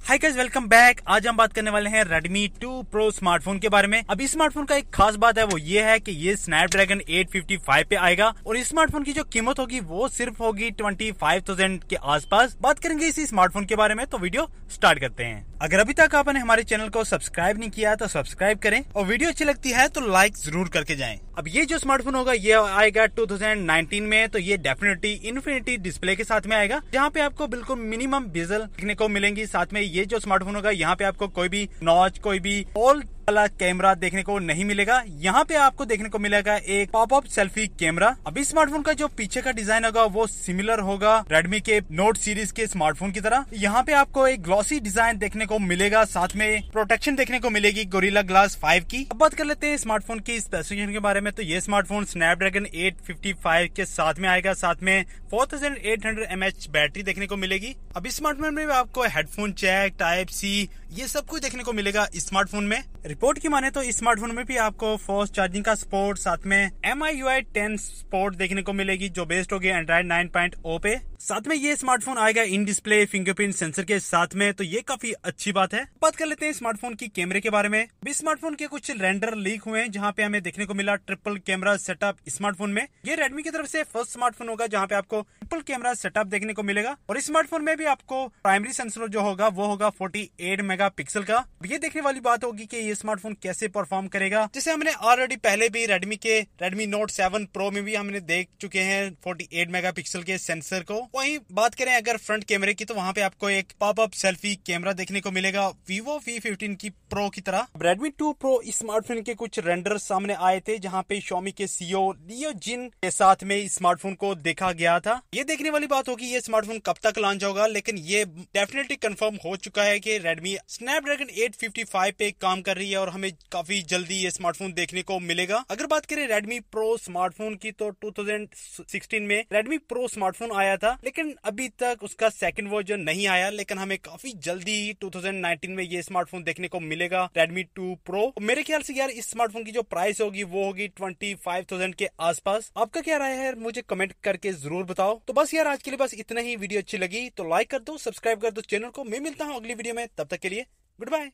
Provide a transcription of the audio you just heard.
Hi guys, welcome back. आज हम बात करने वाले हैं Redmi 2 Pro स्मार्टफोन के बारे में। अब इस स्मार्टफोन का एक खास बात है, वो ये है कि ये Snapdragon 855 पे आएगा और इस स्मार्टफोन की जो कीमत होगी वो सिर्फ होगी 25,000 के आसपास। बात करेंगे इसी स्मार्टफोन के बारे में, तो वीडियो स्टार्ट करते हैं। अगर अभी तक आपने हमारे चैनल को सब्सक्राइब नहीं किया तो सब्सक्राइब करें और वीडियो अच्छी लगती है तो लाइक जरूर करके जाएं। अब ये जो स्मार्टफोन होगा ये आएगा 2019 में, तो ये डेफिनेटली इन्फिनिटी डिस्प्ले के साथ में आएगा, जहाँ पे आपको बिल्कुल मिनिमम बेजल देखने को मिलेंगी। साथ में ये जो स्मार्टफोन होगा यहाँ पे आपको कोई भी नॉच, कोई भी ऑल वाला कैमरा देखने को नहीं मिलेगा। यहाँ पे आपको देखने को मिलेगा एक पॉपअप सेल्फी कैमरा। अभी स्मार्टफोन का जो पीछे का डिजाइन होगा वो सिमिलर होगा Redmi के नोट सीरीज के स्मार्टफोन की तरह। यहाँ पे आपको एक ग्लॉसी डिजाइन देखने को मिलेगा, साथ में प्रोटेक्शन देखने को मिलेगी गोरिल्ला ग्लास 5 की। अब बात कर लेते हैं स्मार्टफोन की स्पेसिफिकेशन के बारे में। तो ये स्मार्टफोन Snapdragon 855 के साथ में आएगा, साथ में 4800 mAh बैटरी देखने को मिलेगी। अब इस स्मार्टफोन में आपको हेडफोन जैक, टाइप सी, ये सब कुछ देखने को मिलेगा इस स्मार्टफोन में। रिपोर्ट की माने तो इस स्मार्टफोन में भी आपको फास्ट चार्जिंग का सपोर्ट, साथ में MIUI 10 सपोर्ट देखने को मिलेगी, जो बेस्ड होगी Android 9.0 पे। साथ में ये स्मार्टफोन आएगा इन डिस्प्ले फिंगरप्रिंट सेंसर के साथ में, तो ये काफी अच्छी बात है। बात कर लेते हैं स्मार्टफोन की कैमरे के बारे में। इस स्मार्टफोन के कुछ रेंडर लीक हुए हैं, जहाँ पे हमें देखने को मिला ट्रिपल कैमरा सेटअप स्मार्टफोन में। ये Redmi की तरफ से फर्स्ट स्मार्टफोन होगा जहाँ पे आपको ट्रिपल कैमरा सेटअप देखने को मिलेगा। और इस स्मार्टफोन में भी आपको प्राइमरी सेंसर जो होगा वो होगा 48 मेगापिक्सल का। ये देखने वाली बात होगी कि ये स्मार्टफोन कैसे परफॉर्म करेगा, जैसे हमने ऑलरेडी पहले भी Redmi Note 7 Pro में भी हमने देख चुके हैं 48 मेगापिक्सल के सेंसर को। वहीं बात करें अगर फ्रंट कैमरे की, तो वहां पे आपको एक पॉपअप सेल्फी कैमरा देखने को मिलेगा Vivo V15 की Pro की तरह। Redmi 2 Pro इस स्मार्टफोन के कुछ रेंडर सामने आए थे, जहां पे Xiaomi के CEO लियो जिन के साथ में इस स्मार्टफोन को देखा गया था। ये देखने वाली बात होगी ये स्मार्टफोन कब तक लॉन्च होगा, लेकिन ये डेफिनेटली कंफर्म हो चुका है कि Redmi Snapdragon 855 पे काम कर रही है और हमें काफी जल्दी ये स्मार्टफोन देखने को मिलेगा। अगर बात करें Redmi Pro स्मार्टफोन की, तो 2016 में Redmi Pro स्मार्टफोन आया था, लेकिन अभी तक उसका सेकंड वर्जन नहीं आया। लेकिन हमें काफी जल्दी 2019 में ये स्मार्टफोन देखने को मिलेगा Redmi 2 Pro। मेरे ख्याल से यार इस स्मार्टफोन की जो प्राइस होगी वो होगी 25,000 के आसपास। आपका क्या राय है मुझे कमेंट करके जरूर बताओ। तो बस यार आज के लिए बस इतना ही। वीडियो अच्छी लगी तो लाइक कर दो, सब्सक्राइब कर दो चैनल को। मैं मिलता हूँ अगली वीडियो में, तब तक के लिए गुड बाय।